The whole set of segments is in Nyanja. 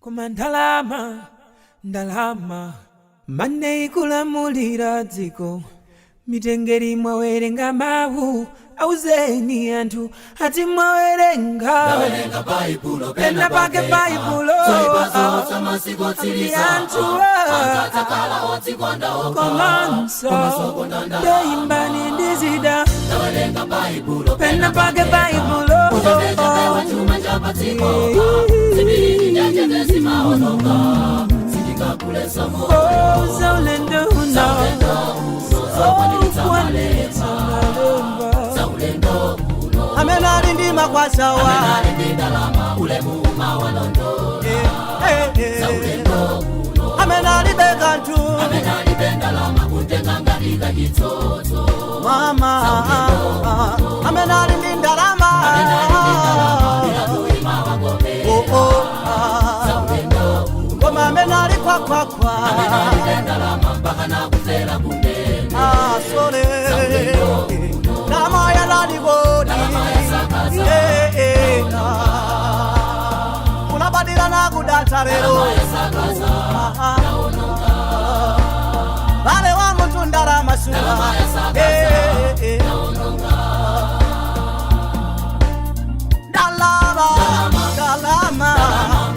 Koma ndalama mane ikulamulira dziko mitengeri mwawerenga mawu auzeni anthu ati mwawerenga baibulo pena pake baibulo anthu komanso ndeimbani ndizida pena pake baibulo zaulendo amena alindima kwa shawa amena alibeka ntu mama amena alindindalama ngoma amena alikwakwa sole namaya lalibodi unabadila na kudata lero vale wa mtu ndalama sura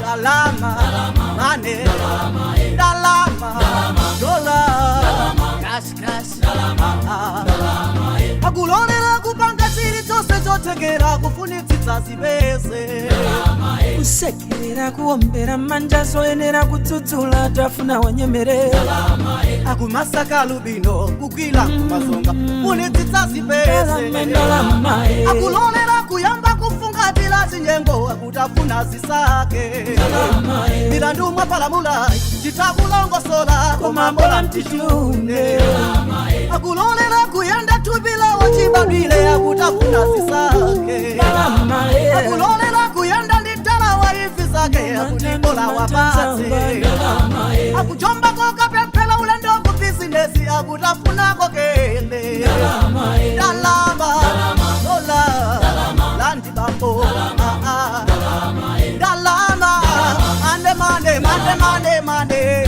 dalama mane dalama dola cash akulonera kupanga chiri chose chotekera kufunitsitsa zipeze kusekerera kuombera manja zoyenera kudzudzula tafuna wanyemerera akumasaka lubino kukwila kumazonga funitsitsa zipeze akulonera kuyamba kufungatila zinyengo akutafuna zisake milandu mwapalamula chitakulongosola komambola mtitune akulonera kuyenda tubila wachibadwile akutafuna zisake akulonera kuyenda nditala waifi zake akutibola wapase akujomba kokapepela ulendo ku bizinesi akutafuna kokende dalama dola landi bambo dalama mane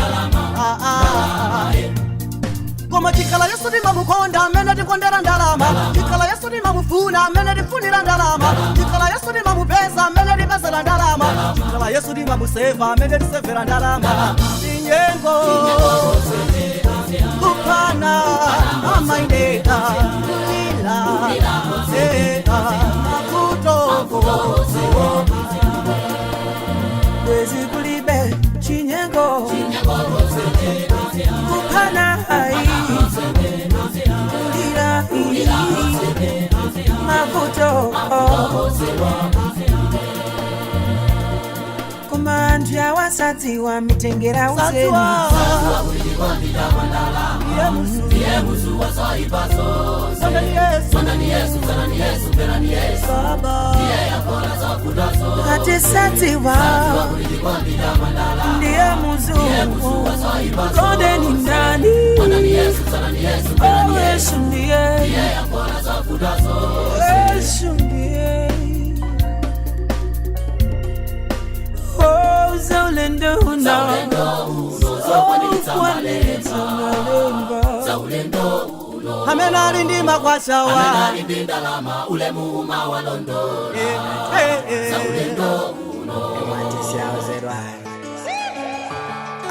koma chikala Yesu ndi mamukonda amene tikondera ndalama chikala Yesu ndi mamufuna amene tifunira ndalama chikala Yesu ndi mamupeza amene tipezera ndalama chikala Yesu ndi mamuseva amene tisevera ndalama tinyengo kupana amaineka ila makutoko bwezi kulibe chinyengo kupana hai kulira mavuto komandu yawasadziwa mitengera uzeni atisadziwa ndiye muzungu konde ni ndani Yesu ndiye Yesu ndiye zaulendo amena alindima kwa shawa ndalama ule muuma wa Londo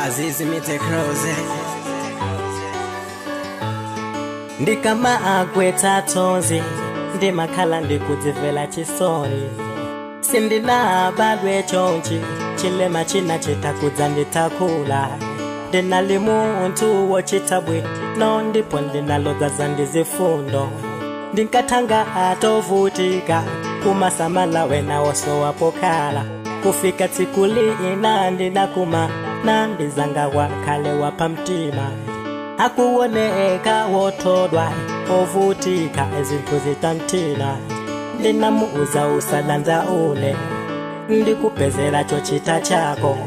Azizi mite kroze ndikama agweta tonzi ndimakhala ndikudzivela chisoni sindina badwe chonchi chilema china chitakudza nditakula ndinali muntu wochitabwi no ndipo ndinalodzaza ndizifundo ndinkatanga atovutika kumasamala wena woso wapokhala kufika tsikuli ina ndinakuma na ndizanga wakale wapamtima akuoneka wotodwa ovutika ezinthu zitantina ndinamuuza usalanza ule ndikupezera chochita chako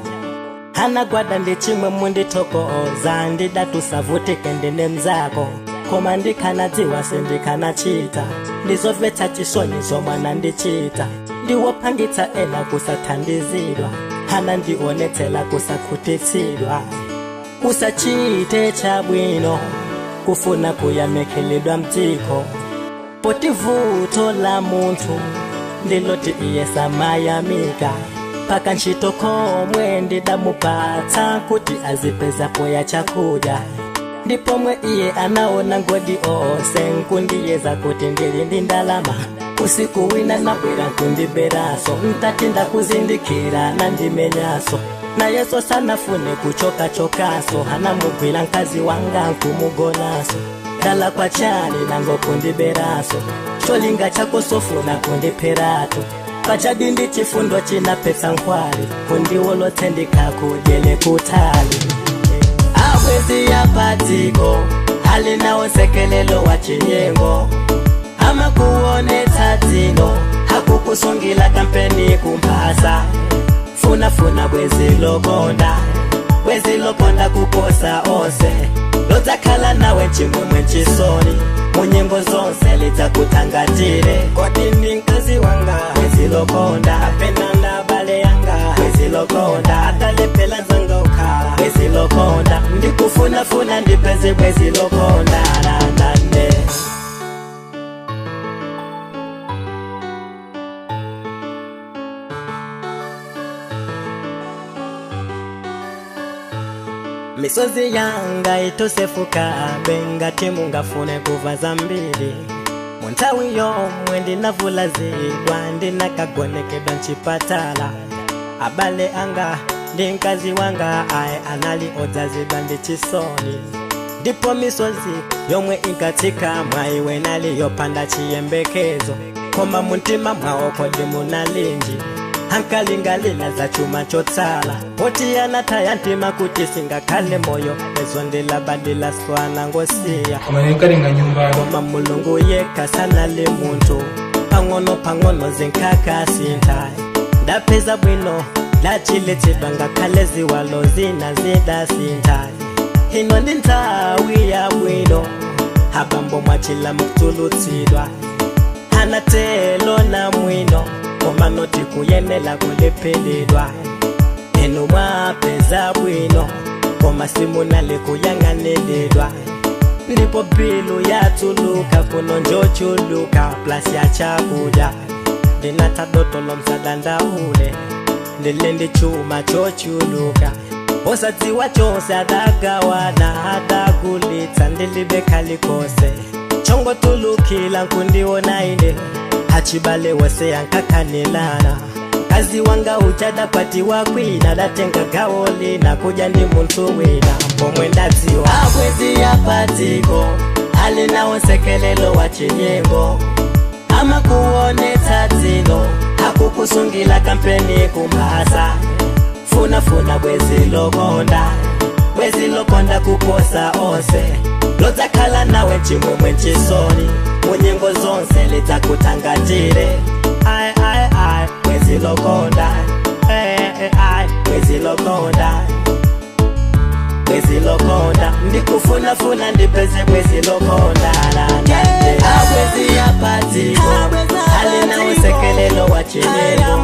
hanagwada ndichimwe munditokoza ndidatusavutike ndine mzako koma ndikanadziwa sindikanachiita ndizobvetsa chisoni zomwana ndichita ndiwopangitsa ena kusathandizidwa hana ndionetela kusakutitsidwa usachite chabwino kufuna kuyamekelelwa mtiko potivuto la muntu ndiloti iye samayamika paka nchito komwe ndidamupata kuti azipeza poya chakuja ndipo mwe iye anaona ngodi ose nkundiyeza kuti ndili ndi ndalama usiku wina nabwera nkundiberaso ntatinda kuzindikira nandimenyaso na yeso sanafune kuchokachokaso hana mugwira nkazi wanga nkumugonaso dala kwa chani nango kundiberaso cholinga chako sofuna kundiperato pachadi ndi chifundo china pesa nkwali kundiwolote ndikakujele kutali abwezi ya patiko hali na osekelelo wa chinyengo ama kuone tatino hakukusungila kampeni kumpasa funa bwezi lokonda kuposa ose lotakhala nawe chimwemwe chisoni munyengo zonse lidzakutangatire kodi nkazi wanga bwezi lokonda apenanda bale yanga bwezi lokonda atalepela zanga ukhala bwezi lokonda ndikufuna ndipeze bwezi lokonda nandane misozi yanga itosefuka benga timu ngafune kuva zambiri muntawi yomwe ndinavulazidwa ndinakagonekedwa nchipatala abale anga ndi nkazi wanga aye anali odzazidwa ndi chisoni ndipo misozi yomwe inkatika mwaiwe naliyopanda chiyembekezo koma muntima mwawo kodi munalinji hankalingalila za chuma chotsala poti yanataya ntima kuti singakhale moyo ezo ndilabadila swana ngosiya koma mulungu yekha sanali muntu pang'ono zinkakasinthai ndapeza bwino lachiletsedwa ngakhale ziwalo zina zidasinthai hino ndi nthawi ya bwino habambo mwachila mukutulutsidwa hanatelo na mwino koma noti kuyenela kulephelelwa eno mwapeza bwino koma simunale kuyanganelelwa ndipo bilu yatuluka kuno njochuluka plus ya chakuja ndinatha doto lomsadanda ule ndile ndi chuma chochuluka osadziwa chose adagawana adakulitsa ndilibekhalikose chongo tulukila nkundiwona ine hachibale wase yankakhanelana kazi wanga uchada pati wakwina datenga gawoli na kuja ndi muntu wina pomwe ndadziwa abwezi ya patiko hali na osekelelo wa chinyengo ama kuone tatino hakukusungila kampeni kumpasa funa bwezi lokonda kuposa ose lotakhala nawe chimwemwe chisoni munyengo zonse lidzakutangatire ai bwezi lokonda bwezi lokonda ndikufuna ndipeze bwezi lokonda abwezi ya patiko hali na usekelelo wa chinyengo